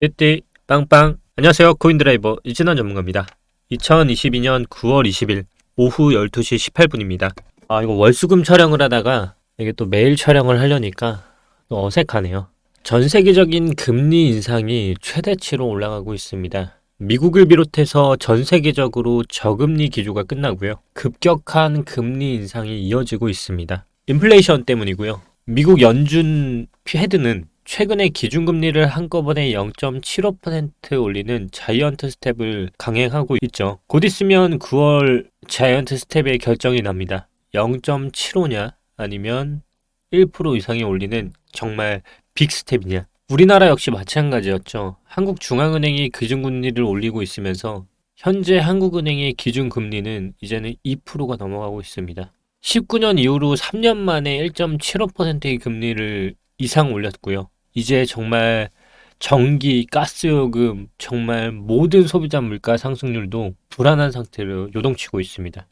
띠띠 빵빵. 안녕하세요. 코인드라이버 이진환 전문가입니다. 2022년 9월 20일 오후 12시 18분입니다. 이거 월수금 촬영을 하다가 이게 또 매일 촬영을 하려니까 또 어색하네요. 전 세계적인 금리 인상이 최대치로 올라가고 있습니다. 미국을 비롯해서 전 세계적으로 저금리 기조가 끝나고요. 급격한 금리 인상이 이어지고 있습니다. 인플레이션 때문이고요. 미국 연준 헤드는 최근에 기준금리를 한꺼번에 0.75% 올리는 자이언트 스텝을 강행하고 있죠. 곧 있으면 9월 자이언트 스텝의 결정이 납니다. 0.75냐 아니면 1% 이상이 올리는 정말 빅 스텝이냐. 우리나라 역시 마찬가지였죠. 한국중앙은행이 기준금리를 올리고 있으면서 현재 한국은행의 기준금리는 이제는 2%가 넘어가고 있습니다. 19년 이후로 3년 만에 1.75%의 금리를 이상 올렸고요. 이제 정말 전기, 가스요금, 정말 모든 소비자 물가 상승률도 불안한 상태로 요동치고 있습니다.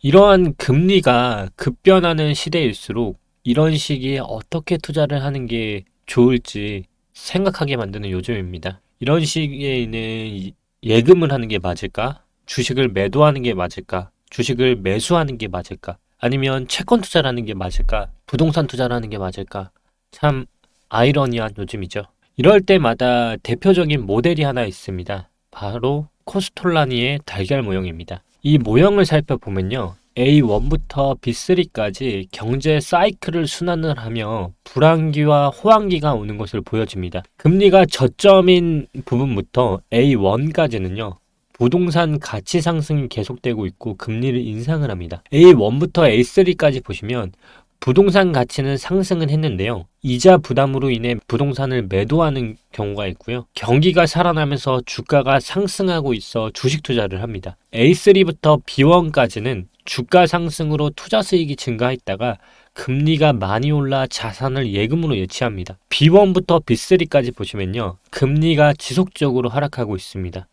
이러한 금리가 급변하는 시대일수록 이런 시기에 어떻게 투자를 하는 게 좋을지 생각하게 만드는 요즘입니다. 이런 시기에는 예금을 하는 게 맞을까? 주식을 매도하는 게 맞을까? 주식을 매수하는 게 맞을까? 아니면 채권 투자를 하는 게 맞을까? 부동산 투자를 하는 게 맞을까? 참 아이러니한 요즘이죠. 이럴 때마다 대표적인 모델이 하나 있습니다. 바로 코스톨라니의 달걀 모형입니다. 이 모형을 살펴보면요. A1부터 B3까지 경제 사이클을 순환을 하며 불황기와 호황기가 오는 것을 보여줍니다. 금리가 저점인 부분부터 A1까지는요. 부동산 가치 상승이 계속되고 있고 금리를 인상을 합니다. A1부터 A3까지 보시면 부동산 가치는 상승은 했는데요. 이자 부담으로 인해 부동산을 매도하는 경우가 있고요. 경기가 살아나면서 주가가 상승하고 있어 주식 투자를 합니다. A3부터 B1까지는 주가 상승으로 투자 수익이 증가했다가 금리가 많이 올라 자산을 예금으로 예치합니다. B1부터 B3까지 보시면요. 금리가 지속적으로 하락하고 있습니다.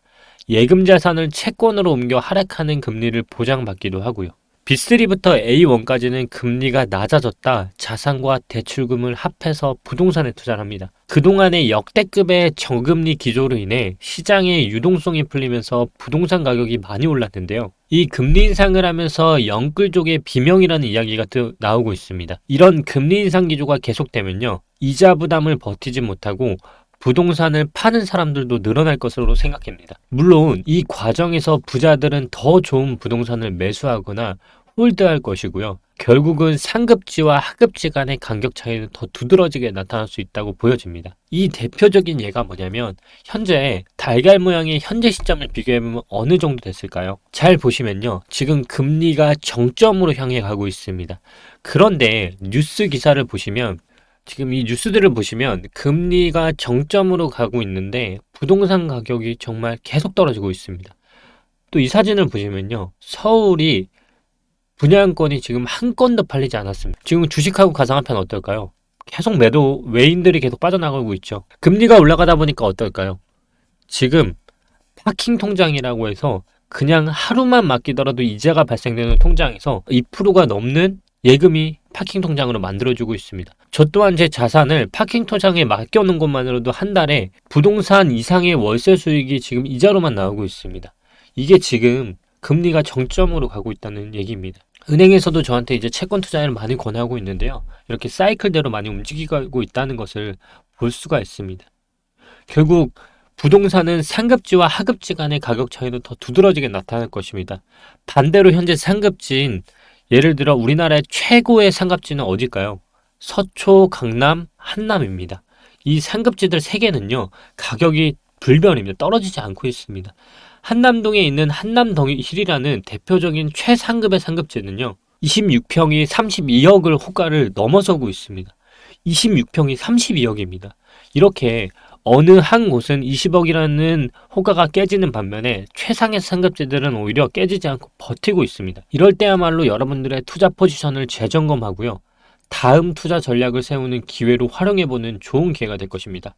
예금 자산을 채권으로 옮겨 하락하는 금리를 보장받기도 하고요. B3부터 A1까지는 금리가 낮아졌다 자산과 대출금을 합해서 부동산에 투자를 합니다. 그동안의 역대급의 저금리 기조로 인해 시장의 유동성이 풀리면서 부동산 가격이 많이 올랐는데요. 이 금리 인상을 하면서 영끌족의 비명이라는 이야기가 또 나오고 있습니다. 이런 금리 인상 기조가 계속되면요. 이자 부담을 버티지 못하고 부동산을 파는 사람들도 늘어날 것으로 생각합니다. 물론 이 과정에서 부자들은 더 좋은 부동산을 매수하거나 홀드할 것이고요. 결국은 상급지와 하급지 간의 간격 차이는 더 두드러지게 나타날 수 있다고 보여집니다. 이 대표적인 예가 뭐냐면 현재 달걀 모양의 현재 시점을 비교해보면 어느 정도 됐을까요? 잘 보시면요. 지금 금리가 정점으로 향해 가고 있습니다. 그런데 뉴스 기사를 보시면 지금 이 뉴스들을 보시면 금리가 정점으로 가고 있는데 부동산 가격이 정말 계속 떨어지고 있습니다. 또 이 사진을 보시면요. 서울이 분양권이 지금 한 건도 팔리지 않았습니다. 지금 주식하고 가상화폐는 어떨까요? 계속 매도 외인들이 계속 빠져나가고 있죠. 금리가 올라가다 보니까 어떨까요? 지금 파킹 통장이라고 해서 그냥 하루만 맡기더라도 이자가 발생되는 통장에서 2%가 넘는 예금이 파킹 통장으로 만들어주고 있습니다. 저 또한 제 자산을 파킹 통장에 맡겨놓은 것만으로도 한 달에 부동산 이상의 월세 수익이 지금 이자로만 나오고 있습니다. 이게 지금 금리가 정점으로 가고 있다는 얘기입니다. 은행에서도 저한테 이제 채권 투자를 많이 권하고 있는데요. 이렇게 사이클대로 많이 움직이고 있다는 것을 볼 수가 있습니다. 결국 부동산은 상급지와 하급지 간의 가격 차이도 더 두드러지게 나타날 것입니다. 반대로 현재 상급지인 예를 들어 우리나라의 최고의 상급지는 어딜까요? 서초, 강남, 한남입니다. 이 상급지들 세 개는요. 가격이 불변입니다. 떨어지지 않고 있습니다. 한남동에 있는 한남동힐이라는 대표적인 최상급의 상급지는요. 26평이 32억을 호가를 넘어서고 있습니다. 26평이 32억입니다. 이렇게 어느 한 곳은 20억이라는 호가가 깨지는 반면에 최상의 상급지들은 오히려 깨지지 않고 버티고 있습니다. 이럴 때야말로 여러분들의 투자 포지션을 재점검하고요. 다음 투자 전략을 세우는 기회로 활용해보는 좋은 기회가 될 것입니다.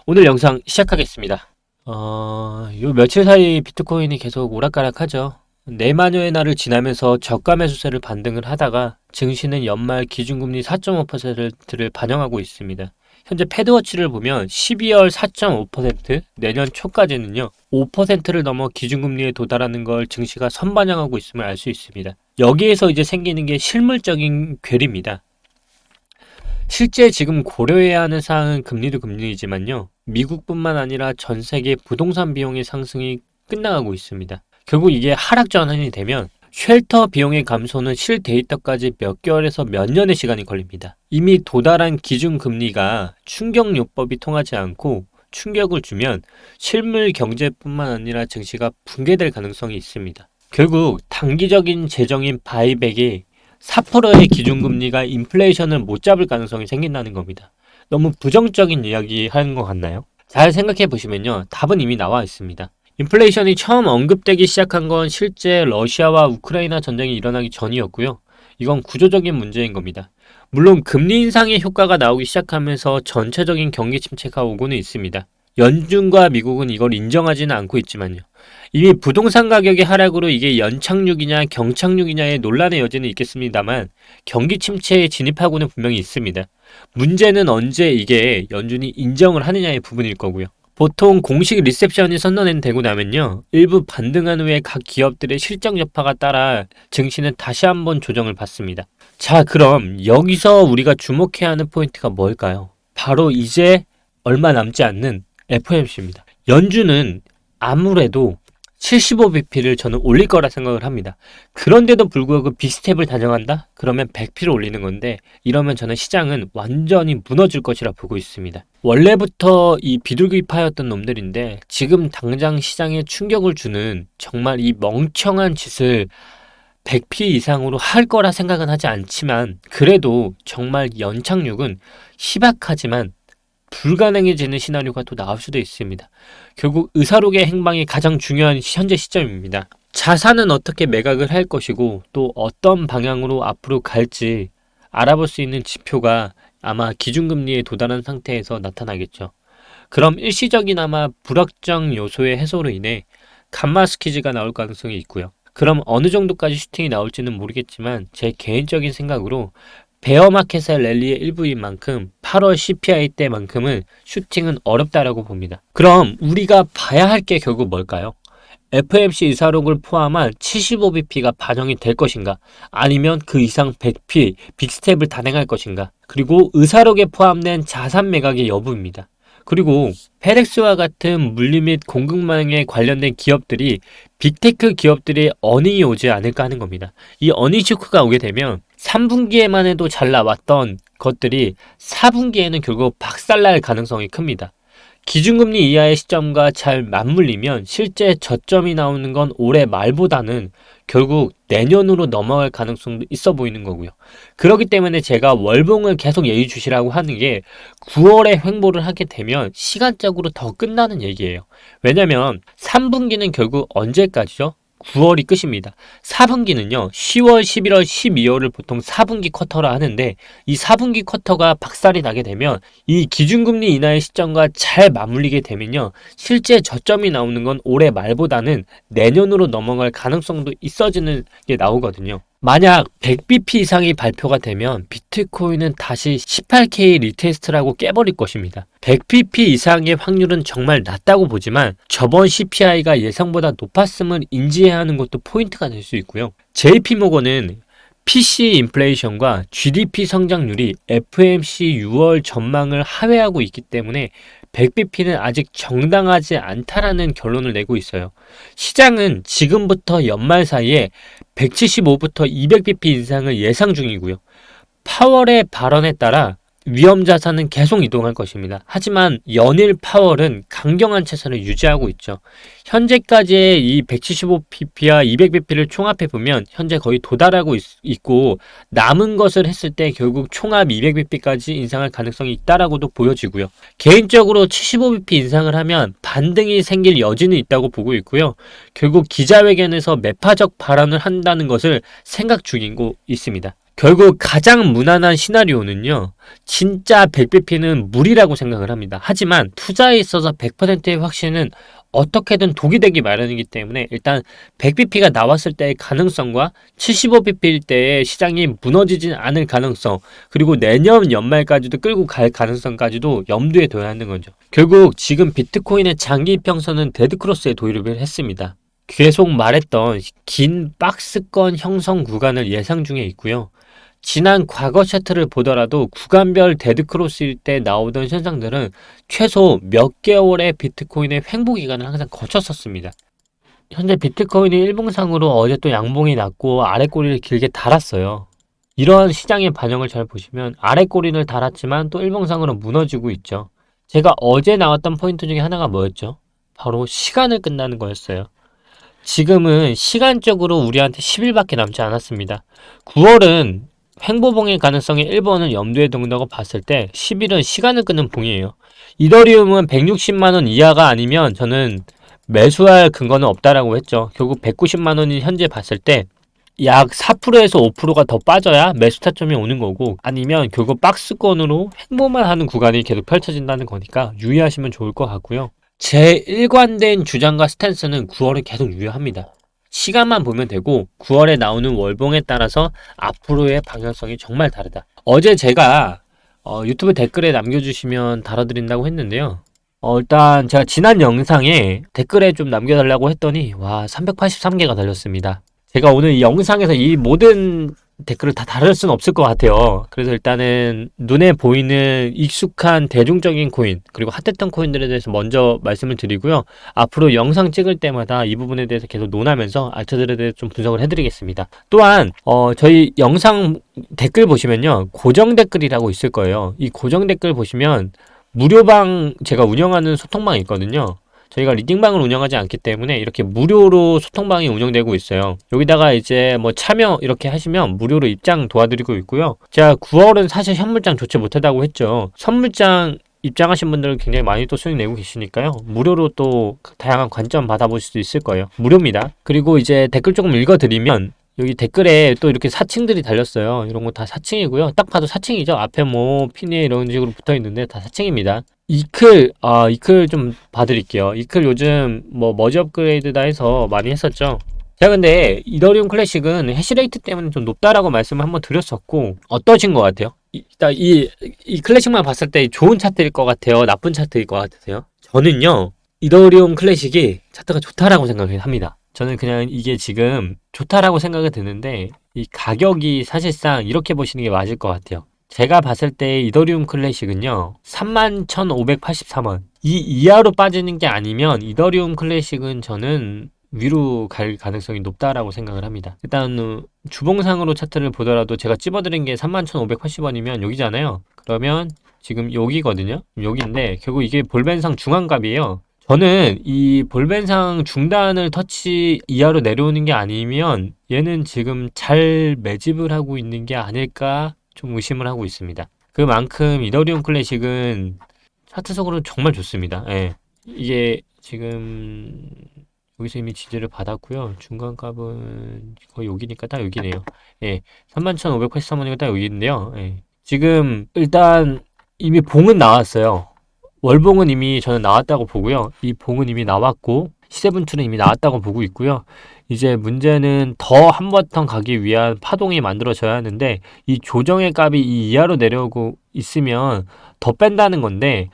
오늘 영상 시작하겠습니다. 요 며칠 사이 비트코인이 계속 오락가락하죠. 내마녀의 날을 지나면서 저가 매수세를 반등을 하다가 증시는 연말 기준금리 4.5%를 반영하고 있습니다. 현재 패드워치를 보면 12월 4.5%, 내년 초까지는요 5%를 넘어 기준금리에 도달하는 걸 증시가 선반영하고 있음을 알 수 있습니다. 여기에서 이제 생기는 게 실물적인 괴리입니다. 실제 지금 고려해야 하는 사항은 금리도 금리이지만요, 미국뿐만 아니라 전 세계 부동산 비용의 상승이 끝나가고 있습니다. 결국 이게 하락 전환이 되면 쉘터 비용의 감소는 실 데이터까지 몇 개월에서 몇 년의 시간이 걸립니다. 이미 도달한 기준금리가 충격요법이 통하지 않고 충격을 주면 실물 경제뿐만 아니라 증시가 붕괴될 가능성이 있습니다. 결국 단기적인 재정인 바이백이 4%의 기준금리가 인플레이션을 못 잡을 가능성이 생긴다는 겁니다. 너무 부정적인 이야기 하는 것 같나요? 잘 생각해 보시면요, 답은 이미 나와 있습니다. 인플레이션이 처음 언급되기 시작한 건 실제 러시아와 우크라이나 전쟁이 일어나기 전이었고요. 이건 구조적인 문제인 겁니다. 물론 금리 인상의 효과가 나오기 시작하면서 전체적인 경기 침체가 오고는 있습니다. 연준과 미국은 이걸 인정하지는 않고 있지만요. 이미 부동산 가격의 하락으로 이게 연착륙이냐 경착륙이냐의 논란의 여지는 있겠습니다만 경기 침체에 진입하고는 분명히 있습니다. 문제는 언제 이게 연준이 인정을 하느냐의 부분일 거고요. 보통 공식 리셉션이 선언되고 나면요, 일부 반등한 후에 각 기업들의 실적 여파가 따라 증시는 다시 한번 조정을 받습니다. 자, 그럼 여기서 우리가 주목해야 하는 포인트가 뭘까요? 바로 이제 얼마 남지 않는 FOMC입니다. 연준은 아무래도 75bp를 저는 올릴 거라 생각을 합니다. 그런데도 불구하고 빅스텝을 단정한다? 그러면 100bp를 올리는 건데, 이러면 저는 시장은 완전히 무너질 것이라 보고 있습니다. 원래부터 이 비둘기파였던 놈들인데 지금 당장 시장에 충격을 주는 정말 이 멍청한 짓을 100p 이상으로 할 거라 생각은 하지 않지만, 그래도 정말 연착륙은 희박하지만 불가능해지는 시나리오가 또 나올 수도 있습니다. 결국 의사록의 행방이 가장 중요한 현재 시점입니다. 자산은 어떻게 매각을 할 것이고 또 어떤 방향으로 앞으로 갈지 알아볼 수 있는 지표가 아마 기준금리에 도달한 상태에서 나타나겠죠. 그럼 일시적이나마 불확정 요소의 해소로 인해 감마 스퀴즈가 나올 가능성이 있고요. 그럼 어느 정도까지 슈팅이 나올지는 모르겠지만 제 개인적인 생각으로 베어마켓의 랠리의 일부인 만큼 8월 CPI 때만큼은 슈팅은 어렵다라고 봅니다. 그럼 우리가 봐야 할 게 결국 뭘까요? FOMC 의사록을 포함한 75bp가 반영이 될 것인가? 아니면 그 이상 100p, 빅스텝을 단행할 것인가? 그리고 의사록에 포함된 자산 매각의 여부입니다. 그리고 페덱스와 같은 물류 및 공급망에 관련된 기업들이 빅테크 기업들의 어닝이 오지 않을까 하는 겁니다. 이 어닝 쇼크가 오게 되면 3분기에만 해도 잘 나왔던 것들이 4분기에는 결국 박살날 가능성이 큽니다. 기준금리 이하의 시점과 잘 맞물리면 실제 저점이 나오는 건 올해 말보다는 결국 내년으로 넘어갈 가능성도 있어 보이는 거고요. 그렇기 때문에 제가 월봉을 계속 예의주시라고 하는 게 9월에 횡보를 하게 되면 시간적으로 더 끝나는 얘기예요. 왜냐면 3분기는 결국 언제까지죠? 9월이 끝입니다. 4분기는요, 10월, 11월, 12월을 보통 4분기 쿼터라 하는데, 이 4분기 쿼터가 박살이 나게 되면 이 기준금리 인하의 시점과 잘 맞물리게 되면요, 실제 저점이 나오는 건 올해 말보다는 내년으로 넘어갈 가능성도 있어지는 게 나오거든요. 만약 100bp 이상이 발표가 되면 비트코인은 다시 18K 리테스트라고 깨버릴 것입니다. 100bp 이상의 확률은 정말 낮다고 보지만 저번 CPI가 예상보다 높았음을 인지해야 하는 것도 포인트가 될 수 있고요. JP모건은 PC 인플레이션과 GDP 성장률이 FOMC 6월 전망을 하회하고 있기 때문에 100bp는 아직 정당하지 않다라는 결론을 내고 있어요. 시장은 지금부터 연말 사이에 175부터 200bp 인상을 예상 중이고요. 파월의 발언에 따라 위험 자산은 계속 이동할 것입니다. 하지만 연일 파월은 강경한 체선을 유지하고 있죠. 현재까지의 이 175bp와 200bp를 총합해 보면 현재 거의 도달하고 있고, 남은 것을 했을 때 결국 총합 200bp까지 인상할 가능성이 있다라고도 보여지고요. 개인적으로 75bp 인상을 하면 반등이 생길 여지는 있다고 보고 있고요. 결국 기자회견에서 매파적 발언을 한다는 것을 생각 중이고 있습니다. 결국 가장 무난한 시나리오는요, 진짜 100bp는 무리라고 생각을 합니다. 하지만 투자에 있어서 100%의 확신은 어떻게든 독이 되기 마련이기 때문에 일단 100bp가 나왔을 때의 가능성과 75bp일 때의 시장이 무너지진 않을 가능성, 그리고 내년 연말까지도 끌고 갈 가능성까지도 염두에 둬야 하는 거죠. 결국 지금 비트코인의 장기 이평선은 데드크로스에 도입을 했습니다. 계속 말했던 긴 박스권 형성 구간을 예상 중에 있고요. 지난 과거 차트를 보더라도 구간별 데드크로스일 때 나오던 현상들은 최소 몇 개월의 비트코인의 횡보 기간을 항상 거쳤었습니다. 현재 비트코인이 일봉상으로 어제 또 양봉이 났고 아랫꼬리를 길게 달았어요. 이러한 시장의 반영을 잘 보시면 아랫꼬리를 달았지만 또 일봉상으로 무너지고 있죠. 제가 어제 나왔던 포인트 중에 하나가 뭐였죠? 바로 시간을 끝나는 거였어요. 지금은 시간적으로 우리한테 10일밖에 남지 않았습니다. 9월은 횡보봉일 가능성이 1번을 염두에 둔다고 봤을 때 10일은 시간을 끄는 봉이에요. 이더리움은 160만원 이하가 아니면 저는 매수할 근거는 없다라고 했죠. 결국 190만원이 현재 봤을 때 약 4%에서 5%가 더 빠져야 매수 타점이 오는 거고, 아니면 결국 박스권으로 횡보만 하는 구간이 계속 펼쳐진다는 거니까 유의하시면 좋을 것 같고요. 제 일관된 주장과 스탠스는 9월은 계속 유효합니다. 시간만 보면 되고 9월에 나오는 월봉에 따라서 앞으로의 방향성이 정말 다르다. 어제 제가 유튜브 댓글에 남겨주시면 다뤄드린다고 했는데요. 일단 제가 지난 영상에 댓글에 좀 남겨달라고 했더니 와 383개가 달렸습니다. 제가 오늘 이 영상에서 이 모든 댓글을 다 다룰 수는 없을 것 같아요. 그래서 일단은 눈에 보이는 익숙한 대중적인 코인, 그리고 핫했던 코인들에 대해서 먼저 말씀을 드리고요. 앞으로 영상 찍을 때마다 이 부분에 대해서 계속 논하면서 알트들에 대해서 좀 분석을 해드리겠습니다. 또한 저희 영상 댓글 보시면요, 고정 댓글이라고 있을 거예요. 이 고정 댓글 보시면 무료방, 제가 운영하는 소통방이 있거든요. 저희가 리딩방을 운영하지 않기 때문에 이렇게 무료로 소통방이 운영되고 있어요. 여기다가 이제 뭐 참여 이렇게 하시면 무료로 입장 도와드리고 있고요. 제가 9월은 사실 현물장 조치 못하다고 했죠. 선물장 입장하신 분들 굉장히 많이 또 수익 내고 계시니까요. 무료로 또 다양한 관점 받아보실 수 있을 거예요. 무료입니다. 그리고 이제 댓글 조금 읽어드리면, 여기 댓글에 또 이렇게 사칭들이 달렸어요. 이런 거 다 사칭이고요. 딱 봐도 사칭이죠. 앞에 뭐 핀에 이런 식으로 붙어 있는데 다 사칭입니다. 이클 좀 봐드릴게요. 이클 요즘 뭐 머지 업그레이드다 해서 많이 했었죠. 제가 근데 이더리움 클래식은 해시레이트 때문에 좀 높다라고 말씀을 한번 드렸었고, 어떠신 것 같아요? 일단 이 클래식만 봤을 때 좋은 차트일 것 같아요? 나쁜 차트일 것 같으세요? 저는요, 이더리움 클래식이 차트가 좋다라고 생각을 합니다. 저는 그냥 이게 지금 좋다라고 생각이 드는데, 이 가격이 사실상 이렇게 보시는 게 맞을 것 같아요. 제가 봤을 때 이더리움 클래식은요, 31,583원 이 이하로 빠지는 게 아니면 이더리움 클래식은 저는 위로 갈 가능성이 높다라고 생각을 합니다. 일단 주봉상으로 차트를 보더라도 제가 찝어드린 게 31,580원이면 여기잖아요. 그러면 지금 여기거든요. 여기인데 결국 이게 볼벤상 중앙값이에요. 저는 이 볼벤상 중단을 터치 이하로 내려오는 게 아니면 얘는 지금 잘 매집을 하고 있는 게 아닐까 좀 의심을 하고 있습니다. 그만큼 이더리움 클래식은 차트적으로 정말 좋습니다. 예. 이게 지금 여기서 이미 지지를 받았고요. 중간값은 거의 여기니까 딱 여기네요. 예. 31,583원이니까 딱 여기인데요. 예. 지금 일단 이미 봉은 나왔어요. 월봉은 이미 저는 나왔다고 보고요. 이 봉은 이미 나왔고 시세분출은 이미 나왔다고 보고 있고요. 이제 문제는 더 한 버튼 가기 위한 파동이 만들어져야 하는데, 이 조정의 값이 이 이하로 내려오고 있으면 더 뺀다는 건데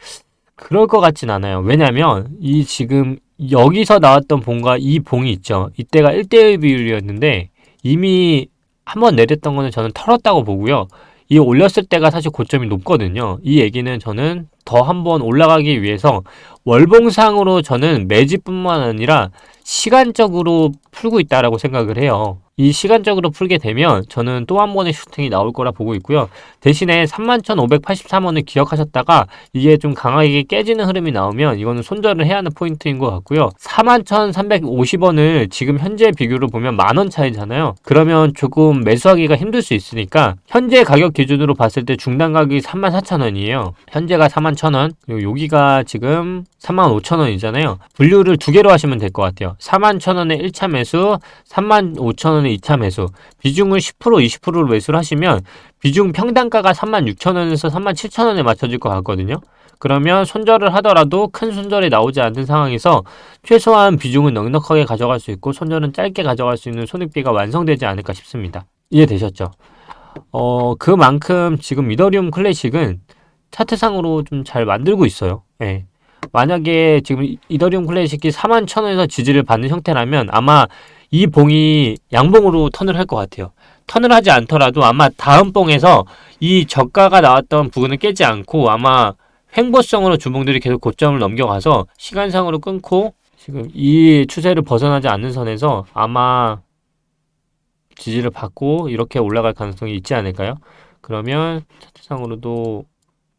그럴 것 같진 않아요. 왜냐면 이 지금 여기서 나왔던 봉과 이 봉이 있죠. 이때가 1대1 비율이었는데 이미 한번 내렸던 거는 저는 털었다고 보고요. 이 올렸을 때가 사실 고점이 높거든요. 이 얘기는 저는 더 한번 올라가기 위해서 월봉상으로 저는 매집뿐만 아니라 시간적으로 풀고 있다라고 생각을 해요. 이 시간적으로 풀게 되면 저는 또 한 번의 슈팅이 나올 거라 보고 있고요. 대신에 31,583원을 기억하셨다가 이게 좀 강하게 깨지는 흐름이 나오면 이거는 손절을 해야 하는 포인트인 것 같고요. 41,350원을 지금 현재 비교로 보면 10,000원 차이잖아요. 그러면 조금 매수하기가 힘들 수 있으니까 현재 가격 기준으로 봤을 때 중단 가격이 34,000원이에요. 현재가 41,000원, 그리고 여기가 지금 35,000원이잖아요. 분류를 두 개로 하시면 될 것 같아요. 41,000원에 1차 매수, 35,000원에 2차 매수. 비중을 10%, 20%로 매수를 하시면 비중 평단가가 36,000원에서 37,000원에 맞춰질 것 같거든요. 그러면 손절을 하더라도 큰 손절이 나오지 않는 상황에서 최소한 비중은 넉넉하게 가져갈 수 있고 손절은 짧게 가져갈 수 있는 손익비가 완성되지 않을까 싶습니다. 이해되셨죠? 그만큼 지금 이더리움 클래식은 차트상으로 좀 잘 만들고 있어요. 예. 만약에 지금 이더리움 클래식이 41,000원에서 지지를 받는 형태라면 아마 이 봉이 양봉으로 턴을 할 것 같아요. 턴을 하지 않더라도 아마 다음 봉에서 이 저가가 나왔던 부분을 깨지 않고 아마 횡보성으로 주봉들이 계속 고점을 넘겨가서 시간상으로 끊고 지금 이 추세를 벗어나지 않는 선에서 아마 지지를 받고 이렇게 올라갈 가능성이 있지 않을까요? 그러면 차트상으로도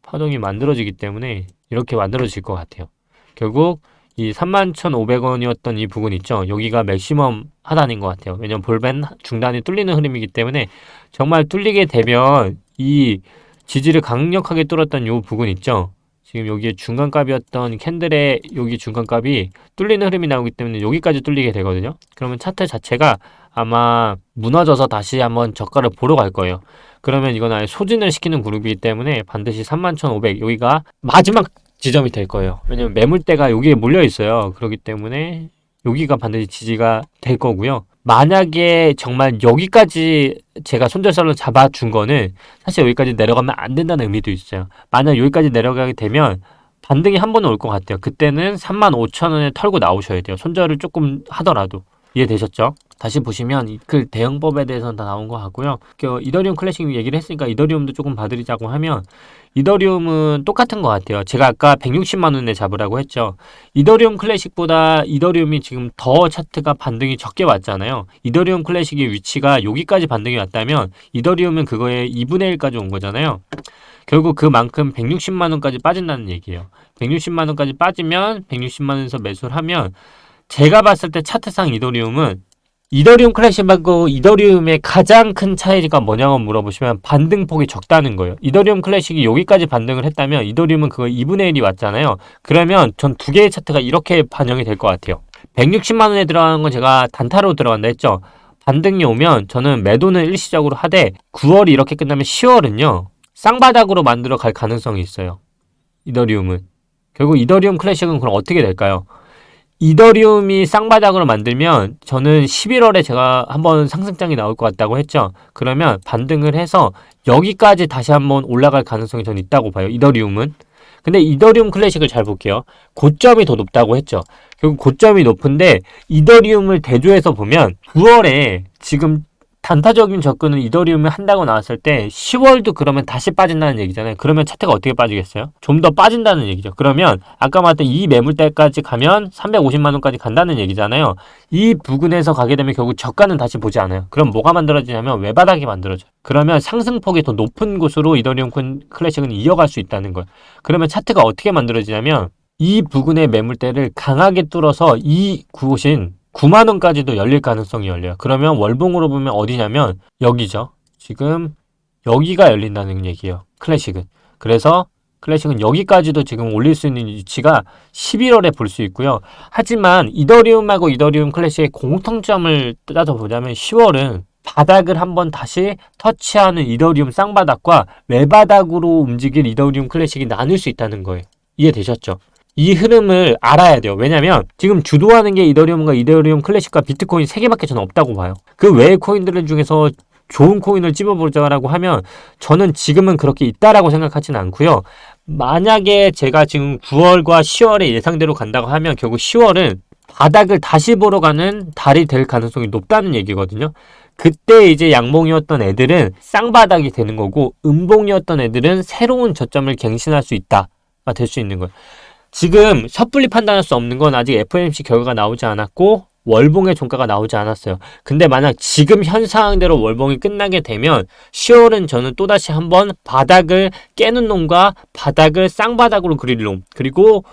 파동이 만들어지기 때문에 이렇게 만들어질 것 같아요. 결국 이 31,500원이었던 이 부분 있죠? 여기가 맥시멈 하단인 것 같아요. 왜냐면 볼벤 중단이 뚫리는 흐름이기 때문에 정말 뚫리게 되면 이 지지를 강력하게 뚫었던 이 부분 있죠? 지금 여기에 중간값이었던 캔들의 여기 중간값이 뚫리는 흐름이 나오기 때문에 여기까지 뚫리게 되거든요. 그러면 차트 자체가 아마 무너져서 다시 한번 저가를 보러 갈 거예요. 그러면 이건 아예 소진을 시키는 그룹이기 때문에 반드시 31,500 여기가 마지막 지점이 될 거예요. 왜냐면 매물대가 여기에 몰려 있어요. 그렇기 때문에 여기가 반드시 지지가 될 거고요. 만약에 정말 여기까지 제가 손절선을 잡아준 거는 사실 여기까지 내려가면 안 된다는 의미도 있어요. 만약 여기까지 내려가게 되면 반등이 한 번은 올 것 같아요. 그때는 35,000원에 털고 나오셔야 돼요. 손절을 조금 하더라도. 이해되셨죠? 다시 보시면 이클 대응법에 대해서는 다 나온 것 같고요. 이더리움 클래식 얘기를 했으니까 이더리움도 조금 봐드리자고 하면 이더리움은 똑같은 것 같아요. 제가 아까 160만 원에 잡으라고 했죠. 이더리움 클래식보다 이더리움이 지금 더 차트가 반등이 적게 왔잖아요. 이더리움 클래식의 위치가 여기까지 반등이 왔다면 이더리움은 그거의 2분의 1까지 온 거잖아요. 결국 그만큼 160만 원까지 빠진다는 얘기예요. 160만 원까지 빠지면 160만 원에서 매수를 하면 제가 봤을 때 차트상 이더리움은 이더리움 클래식하고 이더리움의 가장 큰 차이가 뭐냐고 물어보시면 반등폭이 적다는 거예요. 이더리움 클래식이 여기까지 반등을 했다면 이더리움은 그거 2분의 1이 왔잖아요. 그러면 전 두 개의 차트가 이렇게 반영이 될 것 같아요. 160만 원에 들어가는 건 제가 단타로 들어간다 했죠. 반등이 오면 저는 매도는 일시적으로 하되 9월이 이렇게 끝나면 10월은요. 쌍바닥으로 만들어 갈 가능성이 있어요. 이더리움은. 결국 이더리움 클래식은 그럼 어떻게 될까요? 이더리움이 쌍바닥으로 만들면 저는 11월에 제가 한번 상승장이 나올 것 같다고 했죠. 그러면 반등을 해서 여기까지 다시 한번 올라갈 가능성이 저는 있다고 봐요. 이더리움은. 근데 이더리움 클래식을 잘 볼게요. 고점이 더 높다고 했죠. 결국 고점이 높은데 이더리움을 대조해서 보면 9월에 지금 단타적인 접근은 이더리움을 한다고 나왔을 때 10월도 그러면 다시 빠진다는 얘기잖아요. 그러면 차트가 어떻게 빠지겠어요? 좀 더 빠진다는 얘기죠. 그러면 아까 말했던 이 매물대까지 가면 350만 원까지 간다는 얘기잖아요. 이 부근에서 가게 되면 결국 저가는 다시 보지 않아요. 그럼 뭐가 만들어지냐면 외바닥이 만들어져요. 그러면 상승폭이 더 높은 곳으로 이더리움 클래식은 이어갈 수 있다는 거예요. 그러면 차트가 어떻게 만들어지냐면 이 부근의 매물대를 강하게 뚫어서 이 곳인 9만 원까지도 열릴 가능성이 열려요. 그러면 월봉으로 보면 어디냐면 여기죠. 지금 여기가 열린다는 얘기예요. 클래식은. 그래서 클래식은 여기까지도 지금 올릴 수 있는 위치가 11월에 볼 수 있고요. 하지만 이더리움하고 이더리움 클래식의 공통점을 따져보자면 10월은 바닥을 한번 다시 터치하는 이더리움 쌍바닥과 외바닥으로 움직일 이더리움 클래식이 나눌 수 있다는 거예요. 이해되셨죠? 이 흐름을 알아야 돼요. 왜냐면 지금 주도하는 게 이더리움과 이더리움 클래식과 비트코인 3개밖에 저는 없다고 봐요. 그 외의 코인들 중에서 좋은 코인을 찝어보자라고 하면 저는 지금은 그렇게 있다라고 생각하지는 않고요. 만약에 제가 지금 9월과 10월에 예상대로 간다고 하면 결국 10월은 바닥을 다시 보러 가는 달이 될 가능성이 높다는 얘기거든요. 그때 이제 양봉이었던 애들은 쌍바닥이 되는 거고 음봉이었던 애들은 새로운 저점을 갱신할 수 있다가 될 수 있는 거예요. 지금 섣불리 판단할 수 없는 건 아직 FOMC 결과가 나오지 않았고 월봉의 종가가 나오지 않았어요. 근데 만약 지금 현 상황대로 월봉이 끝나게 되면 10월은 저는 또다시 한번 바닥을 깨는 놈과 바닥을 쌍바닥으로 그릴 놈 그리고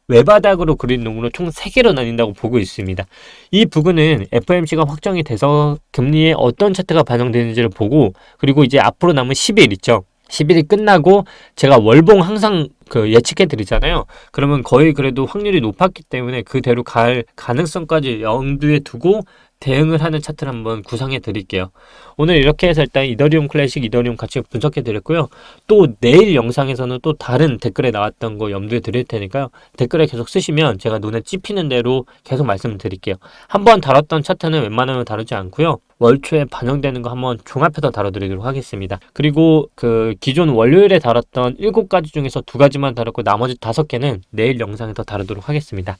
외바닥으로 그린 놈으로 총 3개로 나뉜다고 보고 있습니다. 이 부분은 FOMC가 확정이 돼서 금리에 어떤 차트가 반영되는지를 보고 그리고 이제 앞으로 남은 10일 있죠. 10일이 끝나고 제가 월봉 항상 예측해 드리잖아요. 그러면 거의 그래도 확률이 높았기 때문에 그대로 갈 가능성까지 염두에 두고 대응을 하는 차트를 한번 구상해 드릴게요. 오늘 이렇게 해서 일단 이더리움 클래식, 이더리움 같이 분석해 드렸고요. 또 내일 영상에서는 또 다른 댓글에 나왔던 거 염두에 드릴 테니까요. 댓글에 계속 쓰시면 제가 눈에 찝히는 대로 계속 말씀을 드릴게요. 한번 다뤘던 차트는 웬만하면 다루지 않고요. 월초에 반영되는 거 한번 종합해서 다뤄드리도록 하겠습니다. 그리고 그 기존 월요일에 다뤘던 7가지 중에서 2가지만 다뤘고 나머지 5개는 내일 영상에서 다루도록 하겠습니다.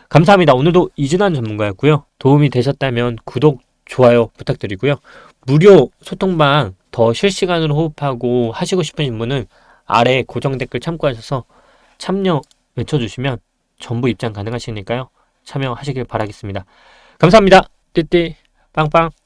감사합니다. 오늘도 이진환 전문가였고요. 도움이 되셨다면 구독, 좋아요 부탁드리고요. 무료 소통방 더 실시간으로 호흡하고 하시고 싶으신 분은 아래 고정 댓글 참고하셔서 참여 외쳐주시면 전부 입장 가능하시니까요. 참여하시길 바라겠습니다. 감사합니다. 띠띠 빵빵.